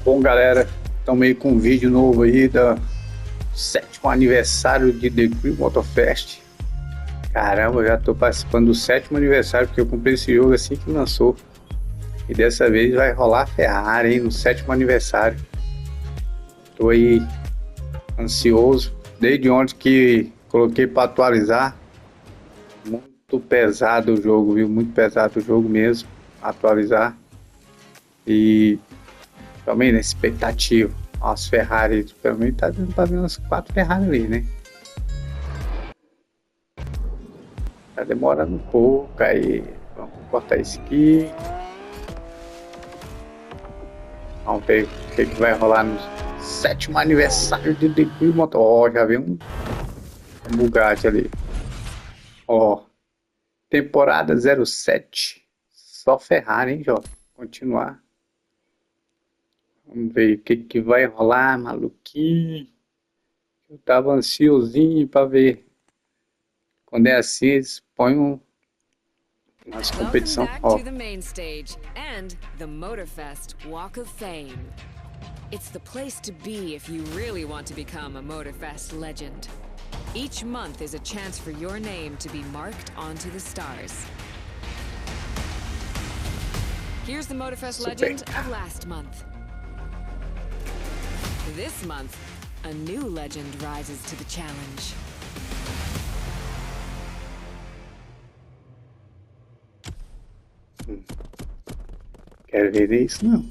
Bom, galera, estamos aí com um vídeo novo aí do 7º aniversário de The Crew Motorfest. Caramba, já tô participando do 7º aniversário, porque eu comprei esse jogo assim que lançou. E dessa vez vai rolar a Ferrari, hein, no 7º aniversário. Tô aí ansioso, desde ontem que coloquei para atualizar. Muito pesado o jogo, viu? Muito pesado o jogo mesmo, atualizar. E também na expectativa. As Ferrari, pelo menos tá dando pra ver umas 4 Ferrari ali, né? Tá demorando um pouco, aí vamos cortar isso aqui. Vamos ver o que vai rolar no 7º aniversário de The Crew Motor. Ó, já vi um Bugatti ali. Ó, temporada 07. Só Ferrari, hein, jovem? Continuar. Vamos ver o que vai rolar, maluquinho. Eu tava ansiosinho pra ver. Quando é assim, eles põem umas Welcome competição. back Ó, to the main stage and the Motorfest Walk of Fame. It's the place to be if you really want to become a Motorfest legend. Each month is a chance for your name to be marked onto the stars. Here's the Motorfest legend of last month. This month, a new legend rises to the challenge. quero ver isso não.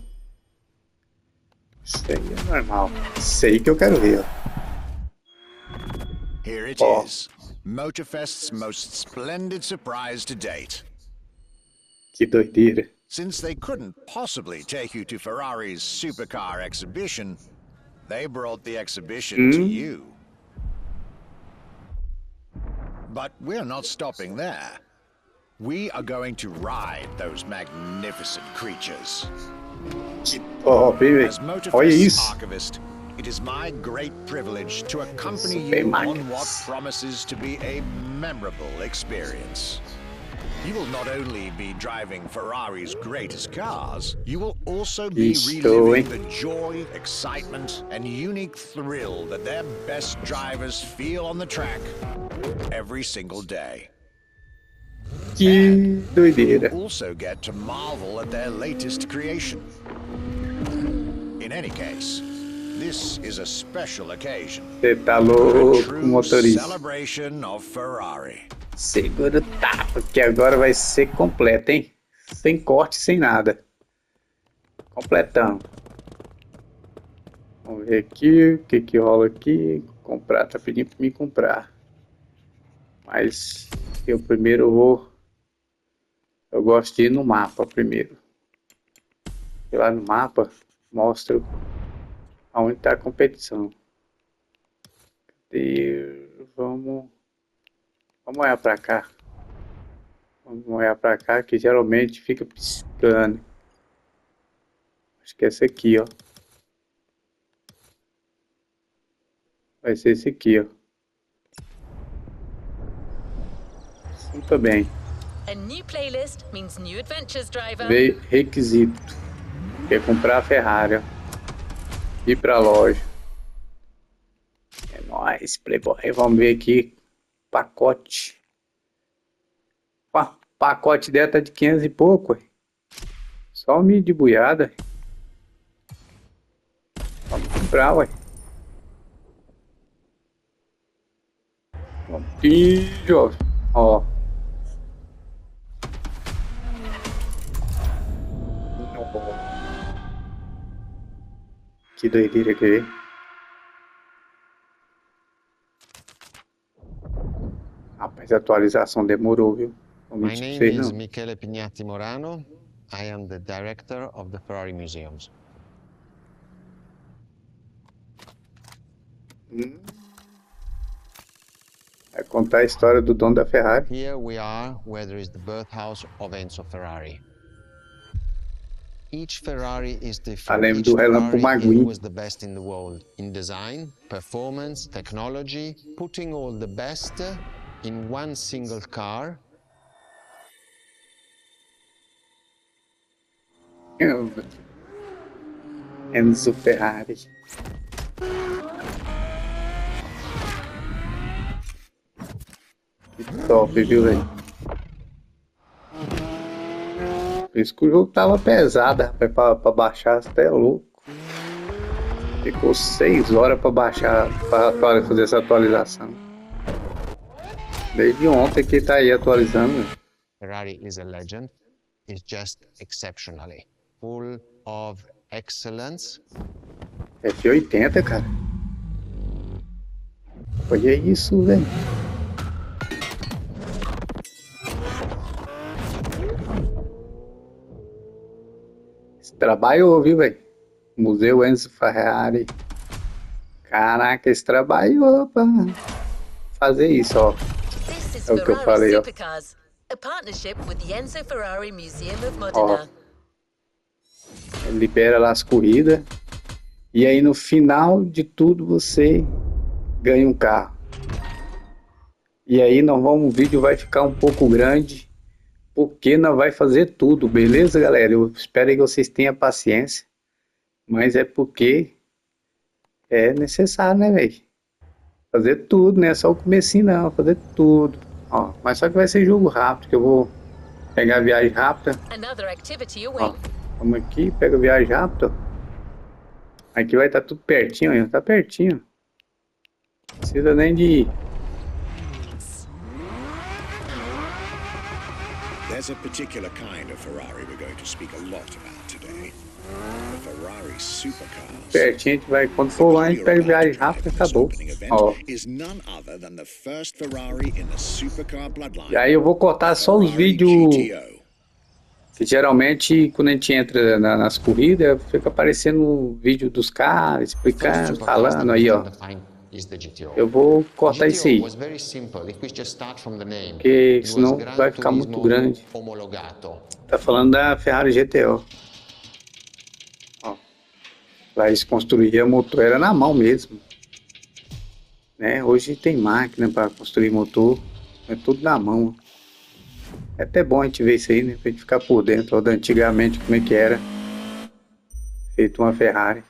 Isso aí é normal. Sei que eu quero ver, ó. Here it Ó, is, Motorfest's most splendid surprise to date. que doideira. Since they couldn't possibly take you to Ferrari's supercar exhibition, they brought the exhibition to you. But we're not stopping there. We are going to ride those magnificent creatures. Que top, hein, As velho? Olha Motorfest's isso. archivist, it is my great privilege to accompany Super you máquinas. on what promises to be a memorable experience. You will not only be driving Ferrari's greatest cars, you will also be Estou, hein? reliving the joy, excitement, and unique thrill that their best drivers feel on the track every single day. Que doideira. Also get to marvel at their latest creation. In any case, this is a special occasion. Você tá A louco, true motorista. celebration of Ferrari. Segura o tapa, que agora vai ser completo, hein? Sem corte, sem nada. Completão. Vamos ver aqui o que rola aqui. Comprar, tá pedindo pra mim comprar. Mas eu primeiro vou. Eu gosto de ir no mapa primeiro. E lá no mapa mostra aonde tá a competição. E vamos olhar pra cá. Vamos olhar pra cá que geralmente fica piscando. Acho que é esse aqui, ó. Vai ser esse aqui, ó. Muito bem. A new playlist means new adventures, driver. Veio requisito. Quer comprar a Ferrari, ó. Ir pra loja. É nóis, Playboy. Vamos ver aqui. Pacote. Pacote dela tá de 500 e pouco, ué. Só um milho de buiada. Vamos comprar, ué. Vamos. Ih, jovem. Ó. Que doideira que é. Rapaz, a atualização demorou, viu? Vou My mentir pra name vocês, is não. Michele Pignatti Morano. I am the director of the Ferrari Museums. Vai contar a história do dono da Ferrari. Here we are, where there is the birthhouse of Enzo Ferrari. Each Ferrari is different. Além Each do Relâmpago Ferrari McQueen. was the best in the world in design, performance, technology, putting all the best in one single car. Enzo Ferrari. Que top, viu, velho? Por isso que o jogo tava pesado, rapaz, pra baixar, você é louco. Ficou 6 horas pra baixar, pra fazer essa atualização. Desde ontem que tá aí atualizando, velho. Ferrari is a legend. It's just exceptionally full of excellence. F80, cara. Olha isso, velho. Esse trabalhou, viu, velho? Museu Enzo Ferrari. Caraca, esse trabalhou pra fazer isso, ó. This is É o que eu Ferrari falei, ó. Supercars, a partnership with the Enzo Ferrari Museum of Modena. Libera lá as corridas. E aí no final de tudo você ganha um carro. E aí o vídeo vai ficar um pouco grande, porque não vai fazer tudo, beleza, galera? Eu espero que vocês tenham paciência, mas é porque é necessário, né, velho? Fazer tudo, né? Só o comecinho não, fazer tudo. Ó, mas só que vai ser jogo rápido, que eu vou pegar a viagem rápida. Another activity Ó, awaits. vamos aqui, pega a viagem rápida. Aqui vai estar tudo pertinho, ó, tá pertinho. Não precisa nem de... There's a particular kind of Ferrari we're going to speak a lot about today. The Ferrari supercars. Pertinho, a gente vai, quando for lá, a gente pega a viagem rápida e acabou. Ó. Is none other than the first Ferrari in the supercar bloodline. E aí eu vou cortar só os vídeos que geralmente quando a gente entra nas corridas fica aparecendo o vídeo dos caras explicando, falando aí, ó. Eu vou cortar isso aí, porque senão vai ficar muito grande. Tá falando da Ferrari GTO. Ó, lá eles construíam motor, era na mão mesmo, né? Hoje tem máquina para construir motor, é tudo na mão. É até bom a gente ver isso aí, né? Pra gente ficar por dentro, ó, da antigamente como é que era feito uma Ferrari.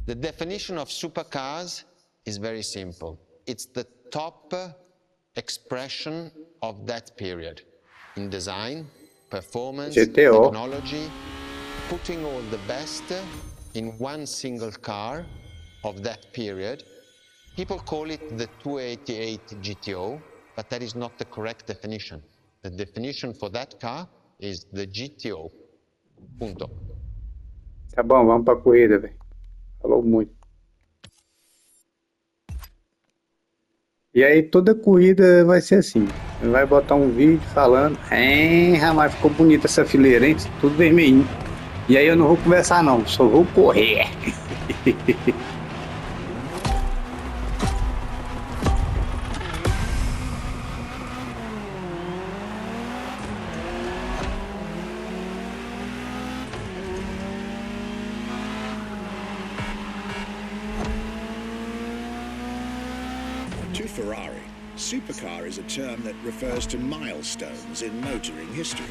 The definition of supercars is very simple. It's the top expression of that period in design, performance, GTO. technology, putting all the best in one single car of that period. People call it the 288 GTO, but that is not the correct definition. The definition for that car is the GTO. Punto. Tá bom, vamos pra corrida, velho. Falou muito. E aí toda corrida vai ser assim. Vai botar um vídeo falando. Rapaz, ficou bonita essa fileira, hein? Tudo vermelhinho. E aí eu não vou conversar não, só vou correr. To Ferrari, supercar is a term that refers to milestones in motoring history.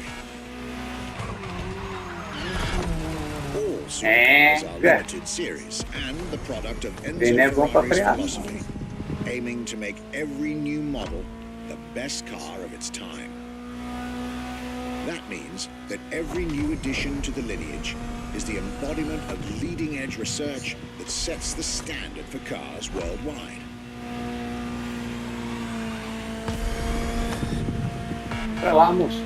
All supercars are limited series and the product of Enzo Ferrari's philosophy, aiming to make every new model the best car of its time. That means that every new addition to the lineage is the embodiment of leading-edge research that sets the standard for cars worldwide. Vai lá, moço.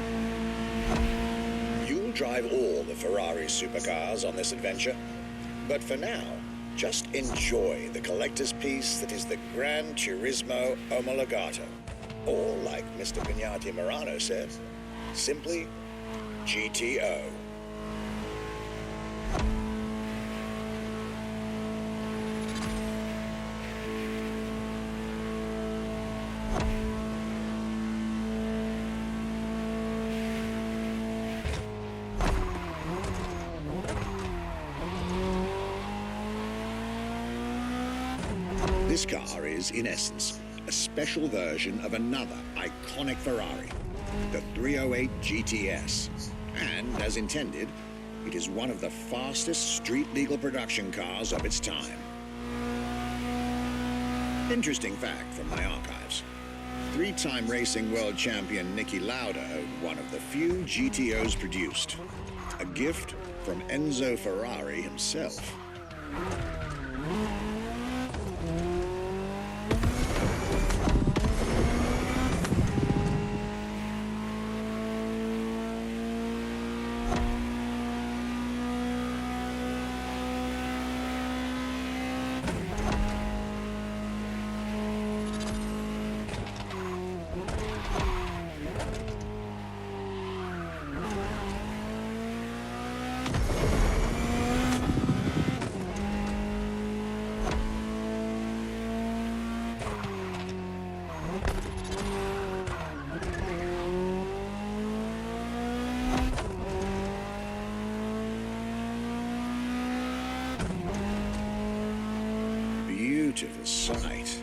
You'll drive all the Ferrari supercars on this adventure, but for now, just enjoy the collector's piece that is the Gran Turismo Omologato, or like Mr. Pignati Morano said, simply GTO. This car is, in essence, a special version of another iconic Ferrari, the 308 GTS. And, as intended, It is one of the fastest street-legal production cars of its time. Interesting fact from my archives. Three-time racing world champion Niki Lauda owned one of the few GTOs produced. A gift from Enzo Ferrari himself. Beautiful sight.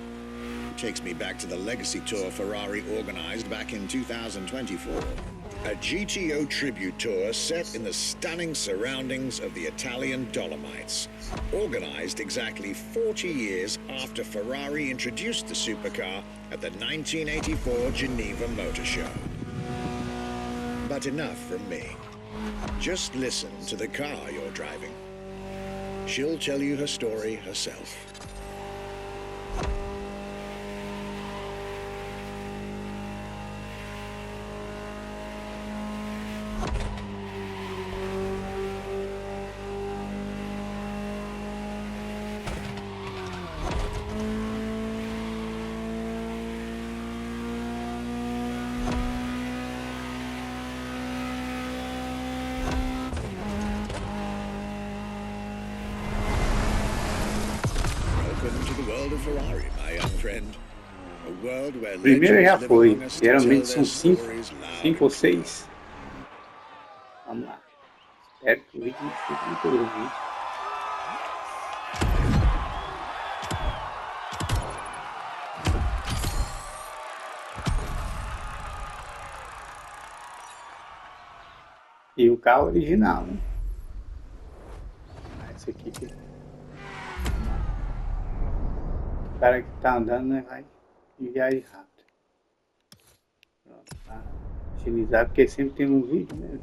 Takes me back to the Legacy Tour Ferrari organized back in 2024. A GTO tribute tour set in the stunning surroundings of the Italian Dolomites. Organized exactly 40 years after Ferrari introduced the supercar at the 1984 Geneva Motor Show. But enough from me. Just listen to the car you're driving. She'll tell you her story herself. Welcome to the world of Ferrari, my young friend. A world where Primeiro já legends live foi. among us to tell Geralmente their são cinco stories loud ou and clear. 6. Vamos lá. Espero que o vídeo não fique muito longo. E o carro original, né? Esse aqui que... O cara que tá andando, né, vai viajar rápido. Pronto, tá. Utilizar porque sempre tem um vídeo, né?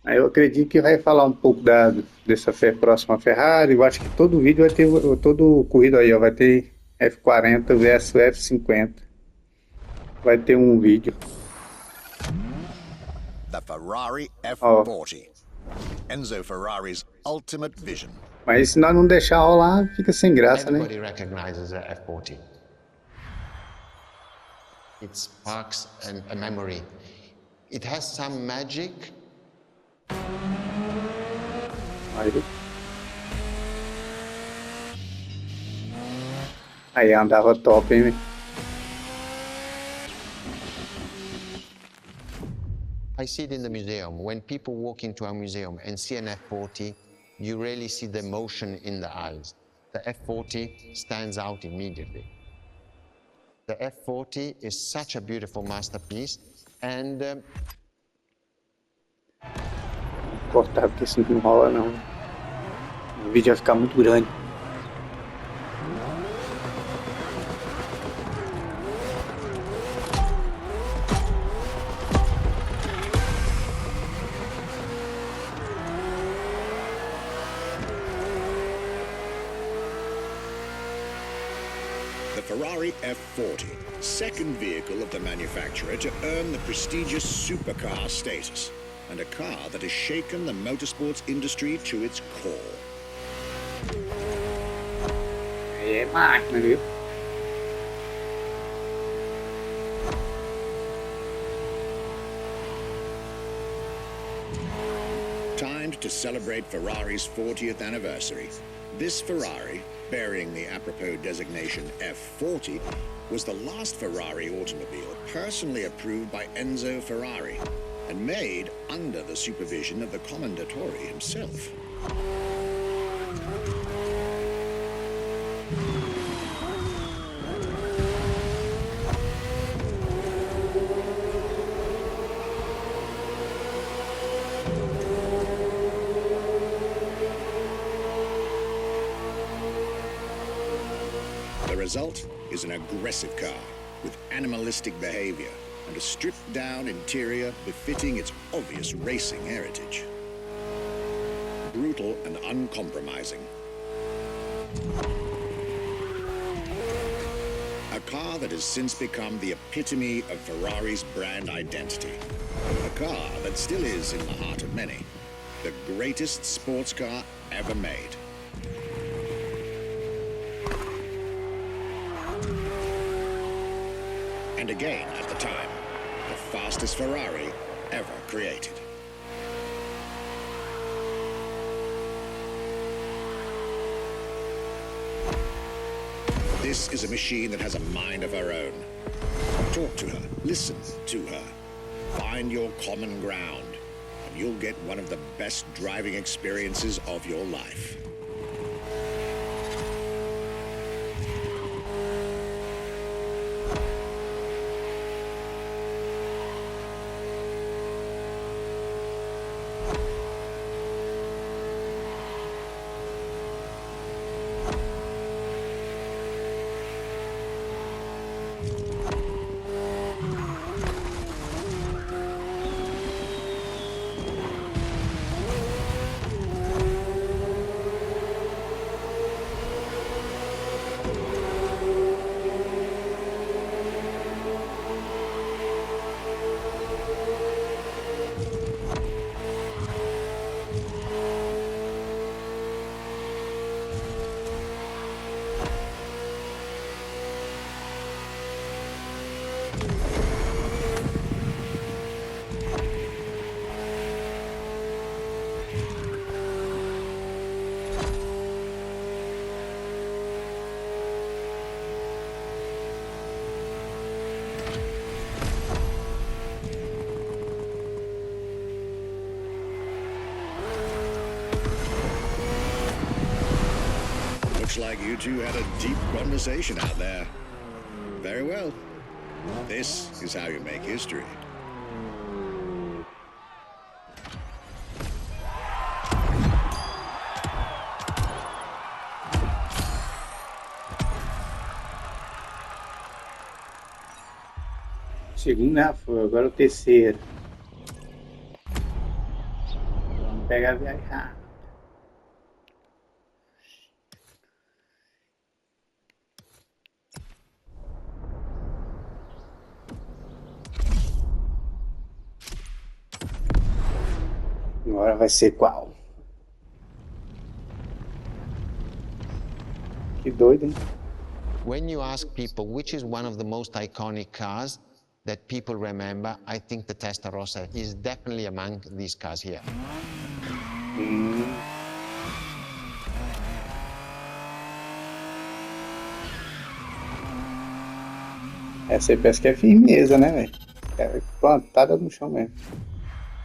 Aí eu acredito que vai falar um pouco dessa próxima Ferrari. Eu acho que todo vídeo vai ter, todo corrido aí, ó, vai ter F40 versus F50. Vai ter um vídeo. The Ferrari F40. Enzo Ferrari's ultimate vision. Mas se nós não deixar rolar, fica sem graça, né? Everybody recognizes the F40. It sparks a memory. It has some magic. Aí andava top, hein? I see it in the museum. When people walk into a museum and see an F40, you really see the emotion in the eyes. The F40 stands out immediately. The F40 is such a beautiful masterpiece, and Cortar porque assim não rola não. O vídeo vai ficar muito grande. The Ferrari F40, second vehicle of the manufacturer to earn the prestigious supercar status, and a car that has shaken the motorsports industry to its core. É máquina, viu? Timed to celebrate Ferrari's 40th anniversary, this Ferrari, bearing the apropos designation F40, was the last Ferrari automobile personally approved by Enzo Ferrari and made under the supervision of the Commendatore himself. result is an aggressive car with animalistic behavior and a stripped-down interior befitting its obvious racing heritage. Brutal and uncompromising. A car that has since become the epitome of Ferrari's brand identity. A car that still is in the heart of many. The greatest sports car ever made. And again, at the time, the fastest Ferrari ever created. This is a machine that has a mind of her own. Talk to her, listen to her, find your common ground, and you'll get one of the best driving experiences of your life. Looks like you two had a deep conversation out there. Very well. This is how you make history. Segundo já foi, agora o terceiro. Vamos pegar a viagem rápida. Agora vai ser qual? Que doido, hein? When you ask people which is one of the most iconic cars that people remember, I think the Testarossa is definitely among these cars here. Essa aí parece que é firmeza, né, velho? É plantada no chão mesmo.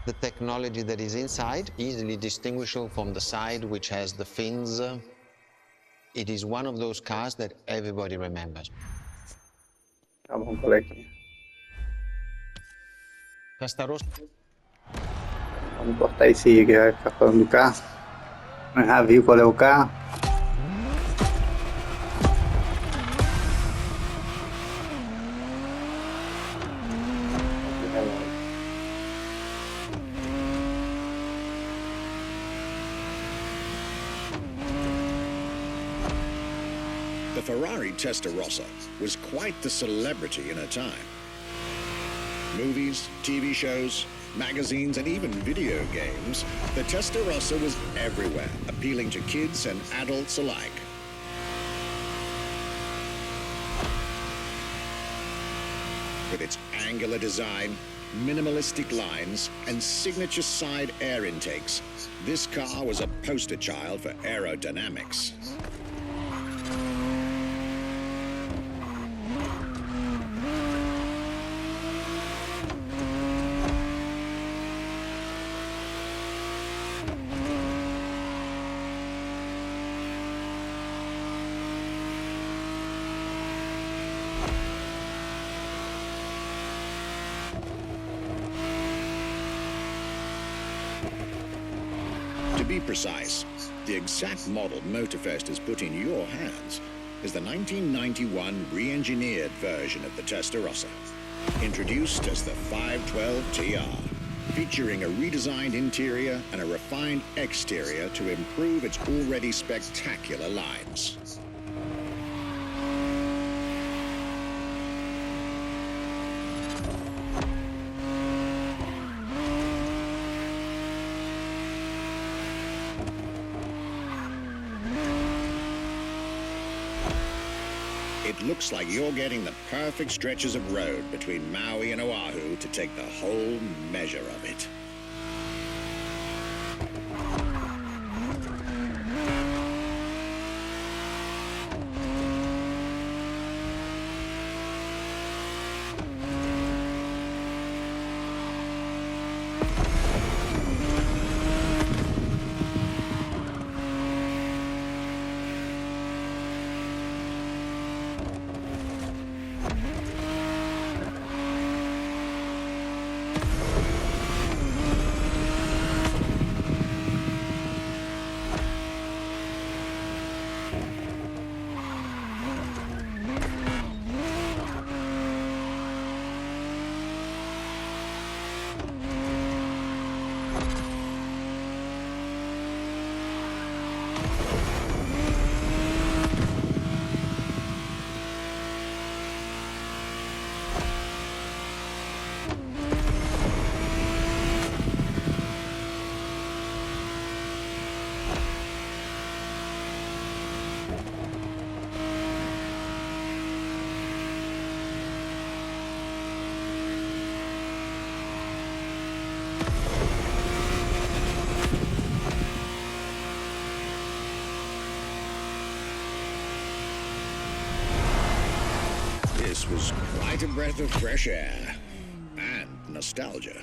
The technology that is inside, easily distinguishable from the side, which has the fins. It is one of those cars that everybody remembers. Tá bom, coleguinha. Testarossa. Vamos cortar esse aí que vai ficar falando do carro. Mas já viu qual é o carro? The Ferrari Testarossa was quite the celebrity in her time. Movies, TV shows, magazines, and even video games, the Testarossa was everywhere, appealing to kids and adults alike. With its angular design, minimalistic lines, and signature side air intakes, this car was a poster child for aerodynamics. To be precise, the exact model Motorfest has put in your hands is the 1991 re-engineered version of the Testarossa, introduced as the 512 TR, featuring a redesigned interior and a refined exterior to improve its already spectacular lines. It looks like you're getting the perfect stretches of road between Maui and Oahu to take the whole measure of it. This was quite a breath of fresh air and nostalgia.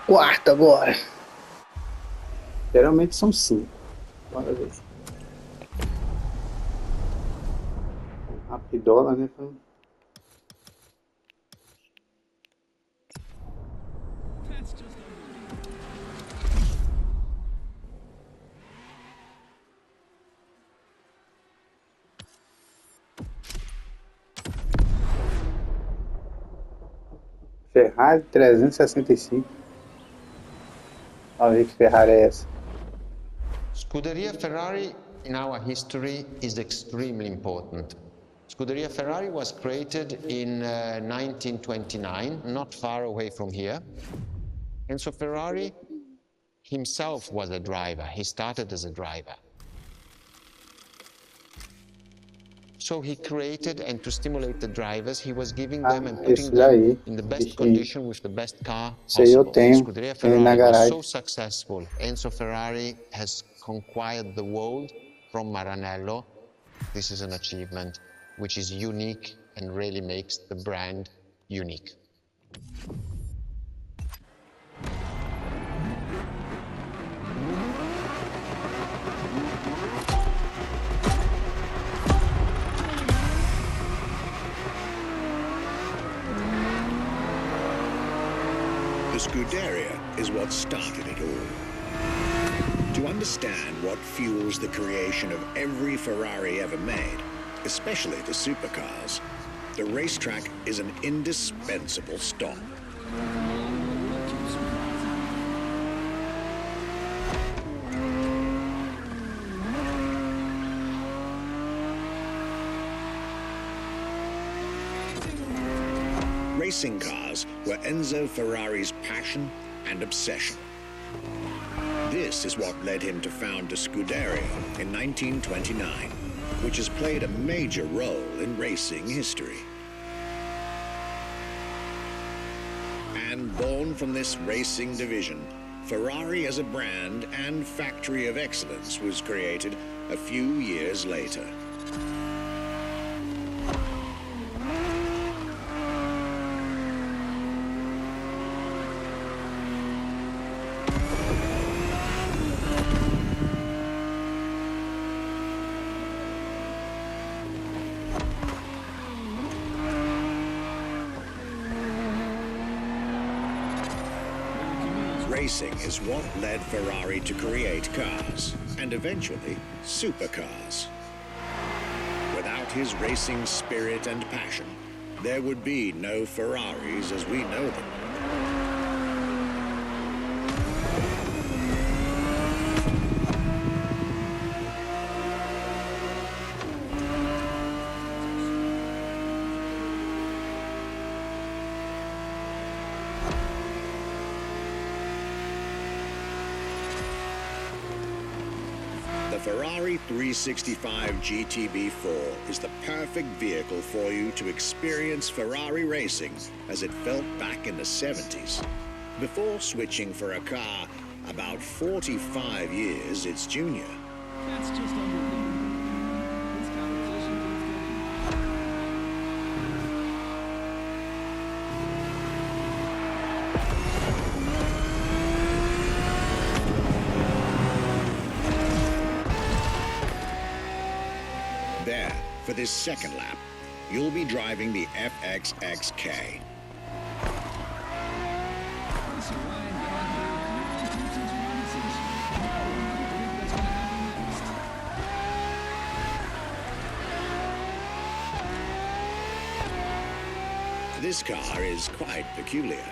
Quarto agora. Geralmente são 5. Bora ver. Rapidola, né? Ferrari 365. Olha que Ferrari é essa. Scuderia Ferrari in our history is extremely important. Scuderia Ferrari was created in 1929, not far away from here. Enzo Ferrari himself was a driver. He started as a driver. So he created, and to stimulate the drivers, he was giving them and putting them in the best condition with the best car possible. Scuderia Ferrari was so successful. Enzo Ferrari has conquered the world from Maranello. This is an achievement which is unique and really makes the brand unique. The Scuderia is what started it all. To understand what fuels the creation of every Ferrari ever made, especially the supercars, the racetrack is an indispensable stop. Racing cars were Enzo Ferrari's passion and obsession. This is what led him to found the Scuderia in 1929, which has played a major role in racing history. And born from this racing division, Ferrari as a brand and factory of excellence was created a few years later. racing is what led Ferrari to create cars, and eventually, supercars. Without his racing spirit and passion, there would be no Ferraris as we know them. The Ferrari 365 GTB4 is the perfect vehicle for you to experience Ferrari racing as it felt back in the 70s. Before switching for a car about 45 years its junior. That's just unbelievable. This competition keeps getting There, for this second lap, you'll be driving the FXXK. This car is quite peculiar.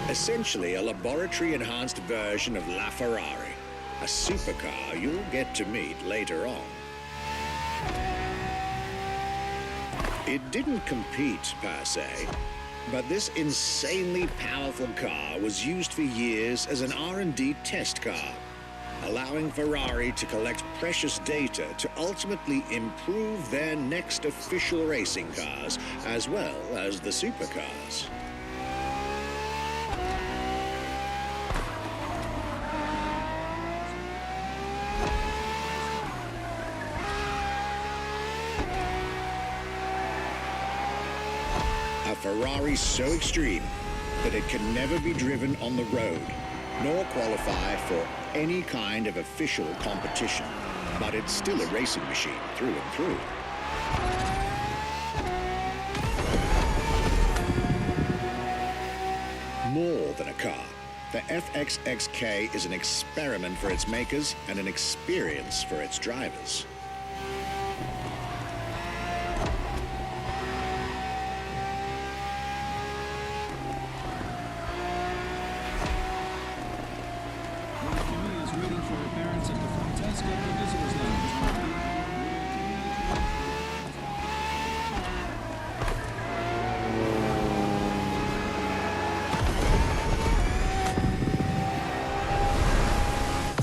Essentially a laboratory-enhanced version of La Ferrari, a supercar you'll get to meet later on. It didn't compete, per se, but this insanely powerful car was used for years as an R&D test car, allowing Ferrari to collect precious data to ultimately improve their next official racing cars, as well as the supercars. A Ferrari so extreme that it can never be driven on the road, nor qualify for any kind of official competition. But it's still a racing machine through and through. More than a car, the FXXK is an experiment for its makers and an experience for its drivers.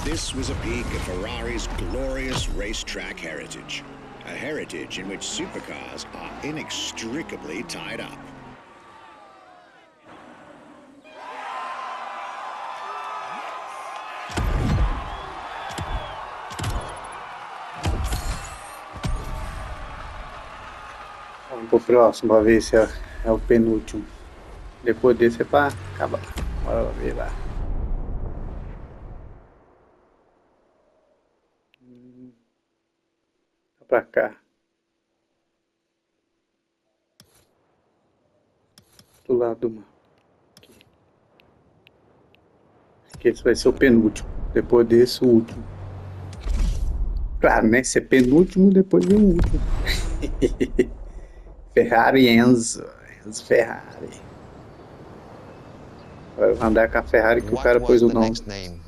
This was a peek at Ferrari's glorious racetrack heritage, a heritage in which supercars are inextricably tied up. Vamos pro próximo, pra ver se é o penúltimo. Depois desse é pra acabar. Bora ver lá. Pra cá. Do lado do mapa. Aqui esse vai ser o penúltimo. Depois desse, o último. Claro, né? Se é penúltimo, depois vem o último. Ferrari Enzo Ferrari. Vai andar com a Ferrari que o cara pôs o nome.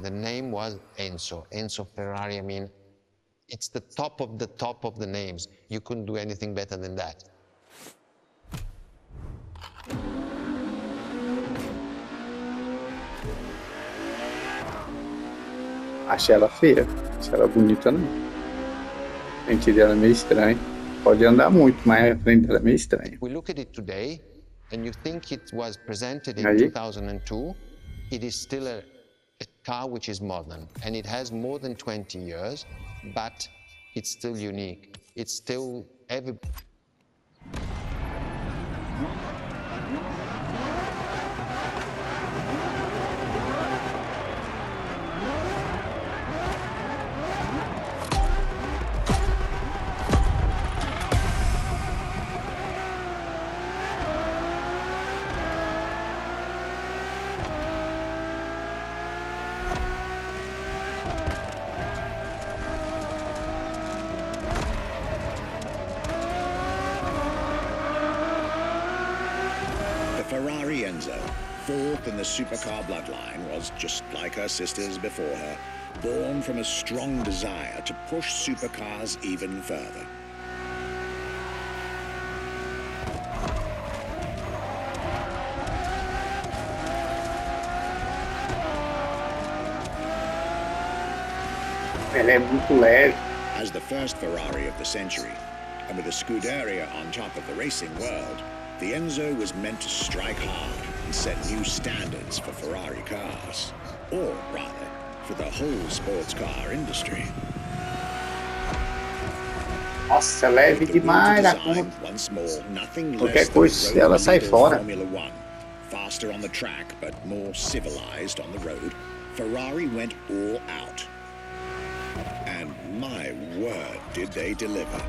The name was Enzo Ferrari. I mean, it's the top of the names. You couldn't do anything better than that. Achei ela feia. Achei ela bonita, não. A frente dela é meio estranha. Pode andar muito, mas a frente dela é meio estranha. We look at it today, and you think it was presented in 2002. It is still a car which is modern, and it has more than 20 years, but it's still unique. It's still Ferrari Enzo, fourth in the supercar bloodline, was just like her sisters before her, born from a strong desire to push supercars even further. Ela é muito leve. As the first Ferrari of the century, and with a Scuderia on top of the racing world, the Enzo was meant to strike hard and set new standards for Ferrari cars, or rather, for the whole sports car industry. Nossa, é leve demais da conta. Once more, nothing Qualquer less coisa, than ela sai fora. Formula One. Faster on the track, but more civilized on the road, Ferrari went all out. And my word, did they deliver.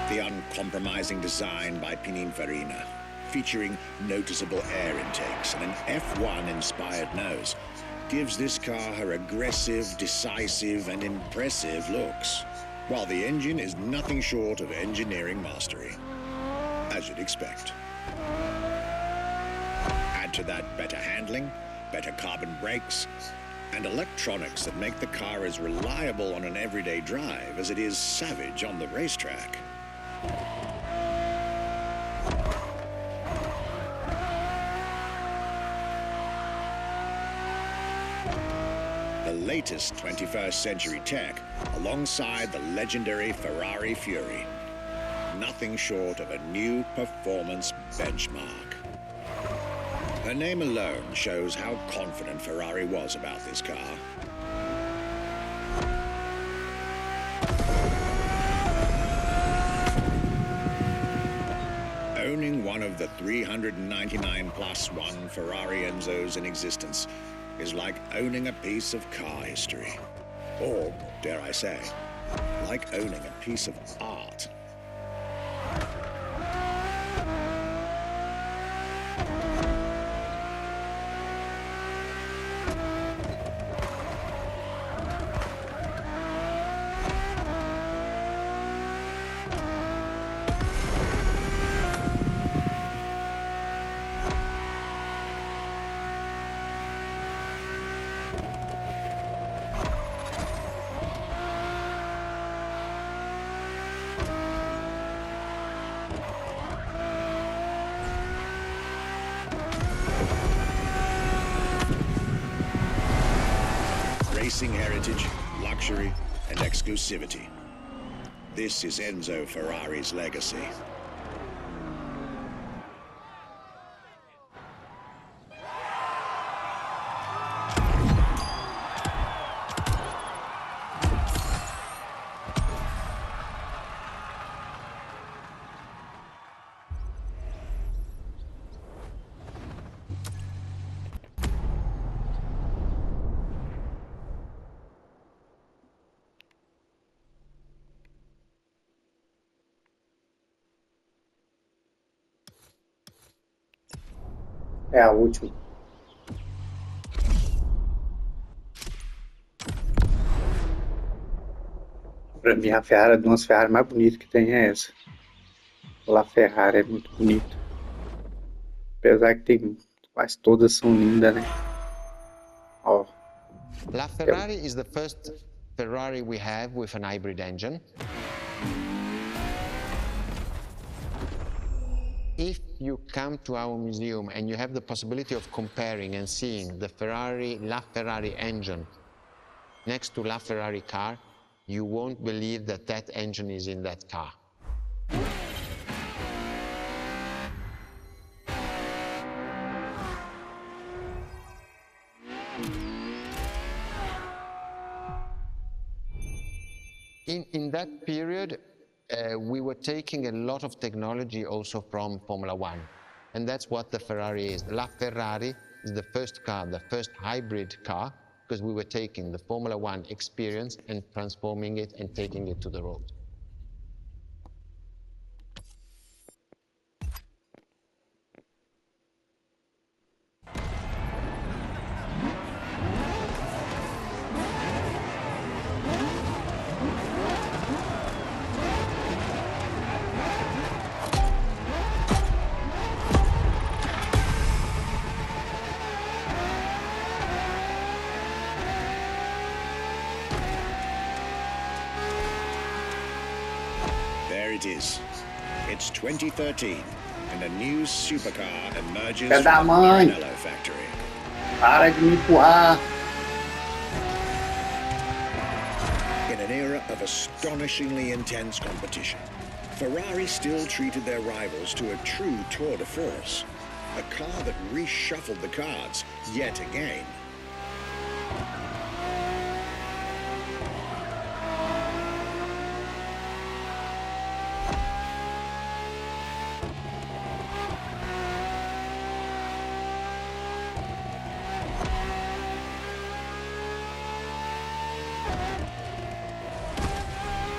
The uncompromising design by Pininfarina, featuring noticeable air intakes and an F1-inspired nose, gives this car her aggressive, decisive, and impressive looks, while the engine is nothing short of engineering mastery, as you'd expect. Add to that better handling, better carbon brakes, and electronics that make the car as reliable on an everyday drive as it is savage on the racetrack. The latest 21st century tech alongside the legendary Ferrari Fury. Nothing short of a new performance benchmark. Her name alone shows how confident Ferrari was about this car. Owning one of the 399 plus one Ferrari Enzos in existence is like owning a piece of car history. Or, dare I say, like owning a piece of art. Racing heritage, luxury, and exclusivity. This is Enzo Ferrari's legacy. É a última. Pra mim, a Ferrari é uma das Ferrari mais bonitas que tem é essa. La Ferrari é muito bonita. Apesar que tem quase todas são lindas, né? Ó. La Ferrari is the first Ferrari we have with an hybrid engine. If you come to our museum and you have the possibility of comparing and seeing the La Ferrari engine next to La Ferrari car, you won't believe that that engine is in that car. In in that period, we were taking a lot of technology also from Formula One. And that's what the Ferrari is. La Ferrari is the first car, the first hybrid car, because we were taking the Formula One experience and transforming it and taking it to the road. There it is. It's 2013, and a new supercar emerges Filha da from the mãe. Maranello factory. Para de me empurrar. In an era of astonishingly intense competition, Ferrari still treated their rivals to a true tour de force. A car that reshuffled the cards yet again.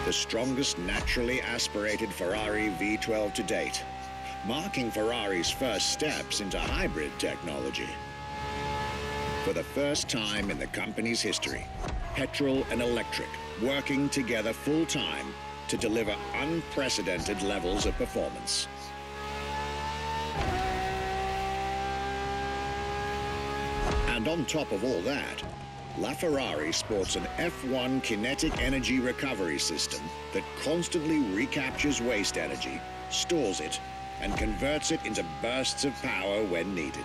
The strongest naturally aspirated Ferrari V12 to date, marking Ferrari's first steps into hybrid technology. For the first time in the company's history, petrol and electric working together full-time to deliver unprecedented levels of performance. And on top of all that, LaFerrari sports an F1 kinetic energy recovery system that constantly recaptures waste energy, stores it, and converts it into bursts of power when needed.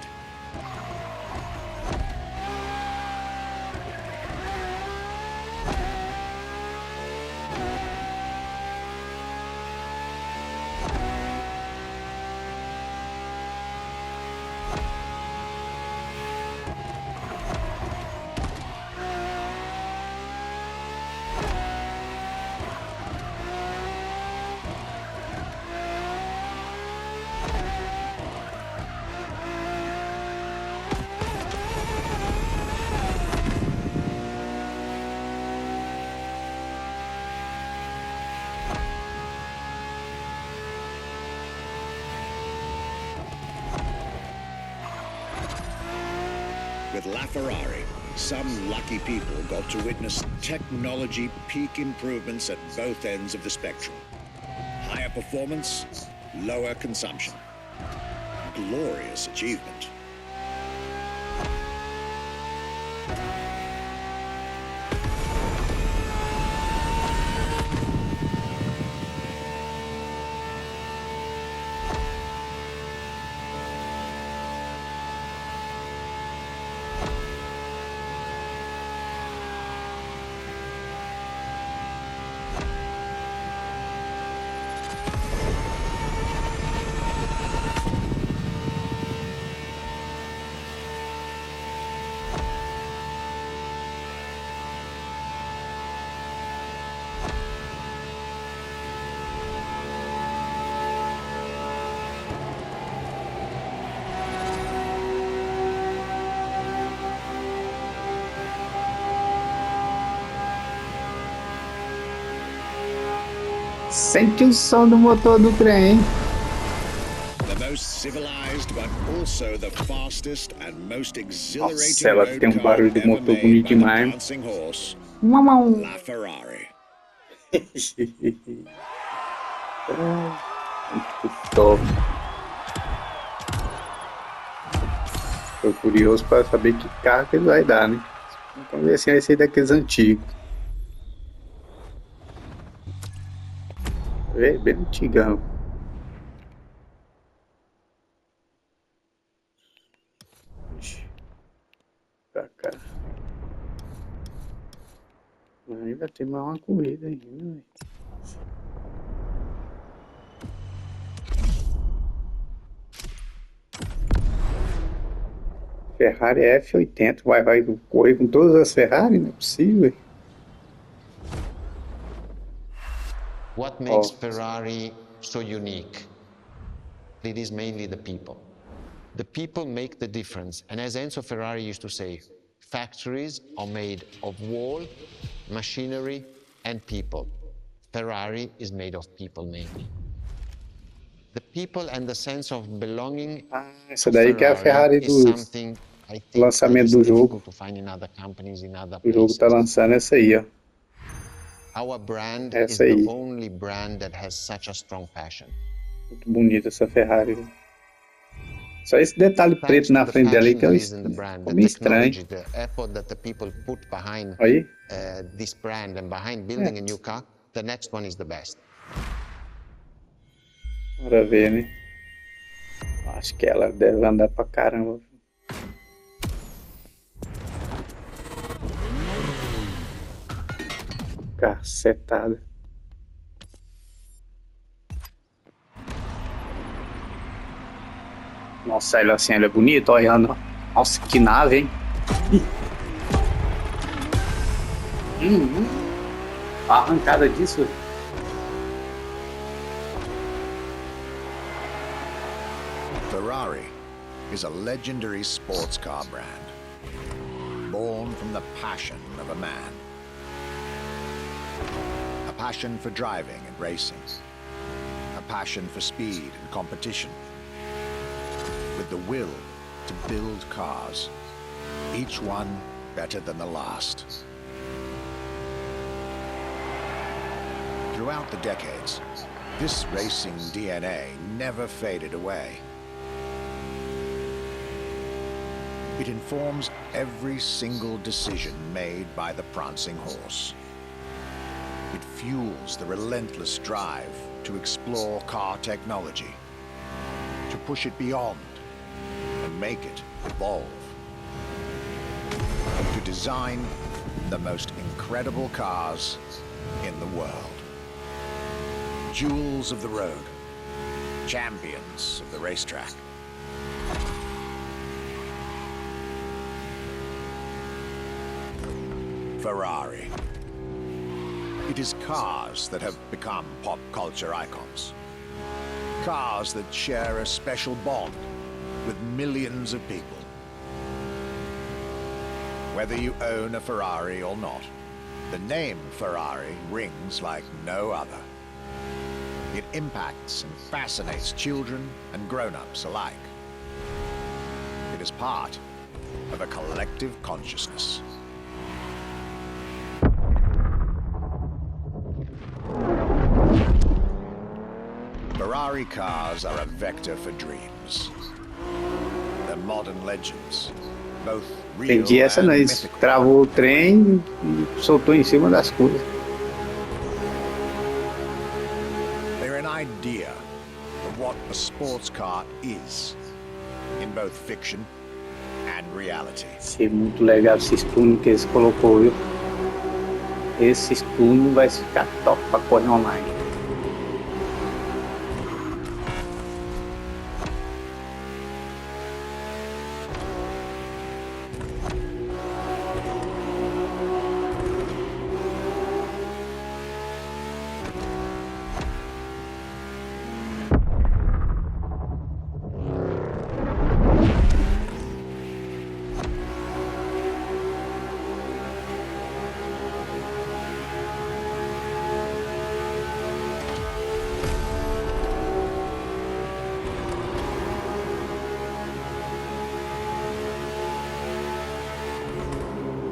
With LaFerrari, some lucky people got to witness technology peak improvements at both ends of the spectrum. Higher performance, lower consumption. Glorious achievement. Sente o som do motor do trem. The most civilized, but also the fastest and most exhilarating Nossa, ela road tem um car barulho de ever motor made bonito by the demais. bouncing horse, Mamão. LaFerrari. Muito top. Tô curioso para saber que carro que ele vai dar, né? Vamos ver se vai ser daqueles antigos. É bem antigão. Pra cá. Aí vai ter mais uma corrida aí, né? Ferrari F80, vai correr com todas as Ferrari? Não é possível. What makes Ferrari so unique? It is mainly the people. The people make the difference. And as Enzo Ferrari used to say, factories are made of wall, machinery, and people. Ferrari is made of people mainly. The people and the sense of belonging Essa to daí que é a Ferrari is do something I think that lançamento is do jogo. difficult to find in other companies, in other O jogo tá places. lançando essa aí, ó. Our brand is Essa the aí. only brand that has such a strong passion. Muito bonita essa Ferrari. Só esse detalhe Thanks preto to na the frente dela aí passion que that is in the brand, ficou the meio estranho. technology, the effort that the people put behind Aí, this brand and behind building a new car, the next one is the best. bora ver, né? Acho que ela deve andar pra caramba. Cacetada. Nossa, ela assim, ela é bonita, olha ela. Nossa, que nave, hein? A arrancada disso. Ferrari is a legendary sports car brand, born from the passion of a man. A passion for driving and racing. A passion for speed and competition. With the will to build cars, each one better than the last. Throughout the decades, this racing DNA never faded away. It informs every single decision made by the prancing horse. It fuels the relentless drive to explore car technology, to push it beyond and make it evolve, to design the most incredible cars in the world. Jewels of the road, champions of the racetrack. Ferrari. It is cars that have become pop culture icons. Cars that share a special bond with millions of people. Whether you own a Ferrari or not, the name Ferrari rings like no other. It impacts and fascinates children and grown-ups alike. It is part of a collective consciousness. Ferrari cars are a vector for dreams. They're modern legends, both real Entendi essa, and não. Ele mythical. travou o trem e soltou em cima das coisas. They're an idea of what a sports car is, in both fiction and reality. Achei muito legal esses tuning que eles colocou, viu? Esses tuning vai ficar top pra correr online.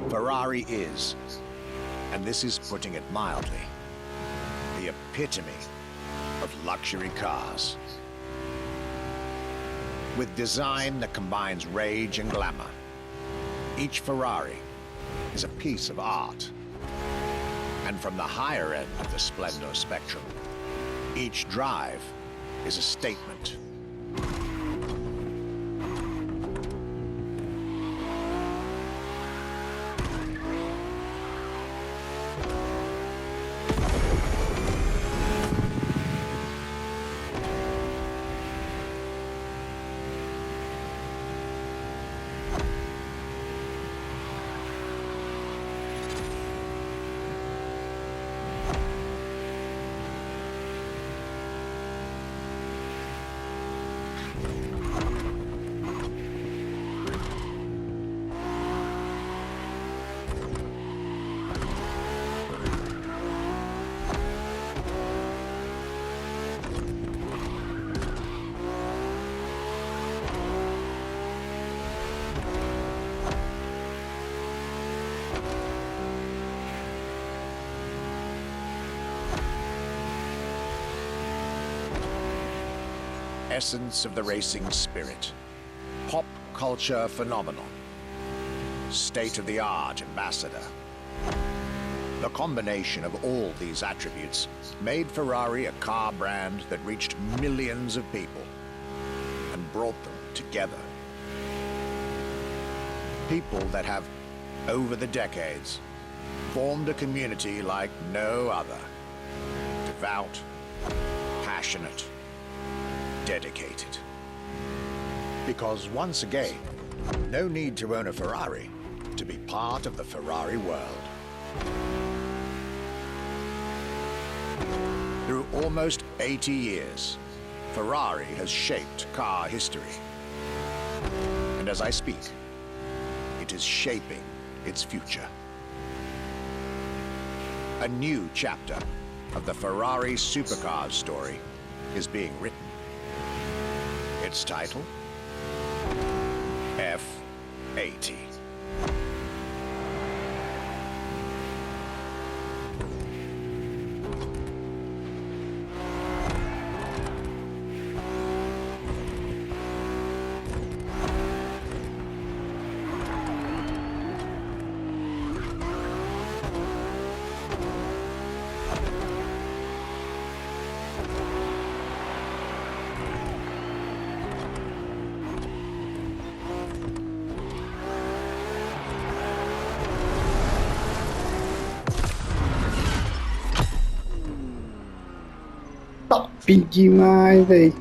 Ferrari is, and this is putting it mildly, the epitome of luxury cars. With design that combines rage and glamour, each Ferrari is a piece of art. And from the higher end of the splendor spectrum, each drive is a statement. essence of the racing spirit, pop culture phenomenon, state-of-the-art ambassador. The combination of all these attributes made Ferrari a car brand that reached millions of people and brought them together. People that have, over the decades, formed a community like no other. Devout, passionate, dedicated. Because once again, no need to own a Ferrari to be part of the Ferrari world. Through almost 80 years, Ferrari has shaped car history. And as I speak, it is shaping its future. A new chapter of the Ferrari supercars story is being written. Its title? F80. Top demais, velho.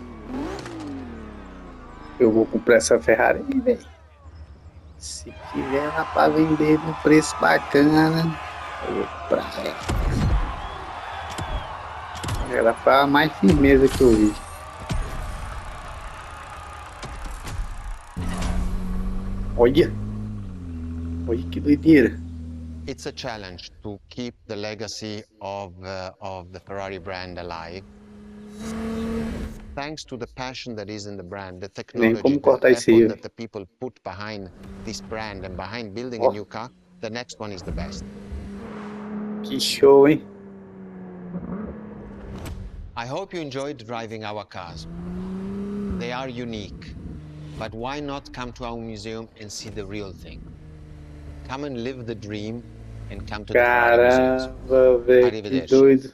Eu vou comprar essa Ferrari aí, velho. Se tiver lá pra vender no preço bacana, eu vou comprar ela. Ela foi a mais firmeza que eu vi. Olha! Olha que doideira. It's a challenge to keep the legacy of the Ferrari brand alive. Thanks to the passion that is in the brand, the technology, the effort that the people put behind this brand and behind building a new car, the next one is the best. Que show, hein? I hope you enjoyed driving our cars. They are unique, but why not come to our museum and see the real thing? Come and live the dream and come to the Ferrari museums. Caramba, velho, que doido.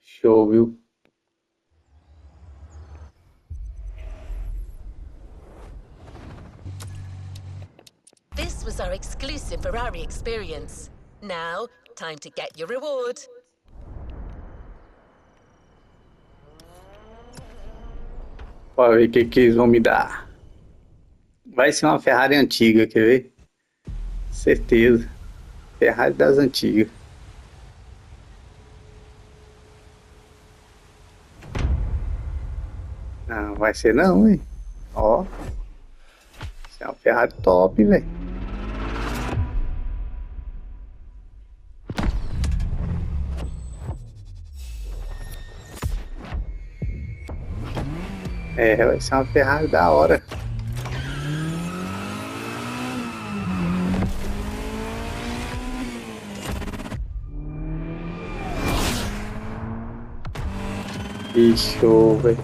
Show, viu? This was our exclusive Ferrari experience. Now, time to get your reward. Bora ver o que eles vão me dar. Vai ser uma Ferrari antiga, quer ver? Certeza. Ferrari das antigas. Não, vai ser não, hein? Ó. Isso é uma Ferrari top, velho. É, vai ser uma Ferrari da hora. Que show, velho.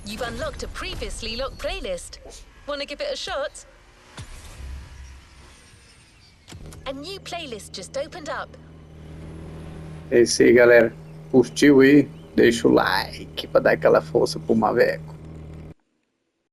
You've unlocked a previously locked playlist. Wanna give it a shot? A new playlist just opened up. É isso aí, galera. Curtiu aí? Deixa o like pra dar aquela força pro Maveco.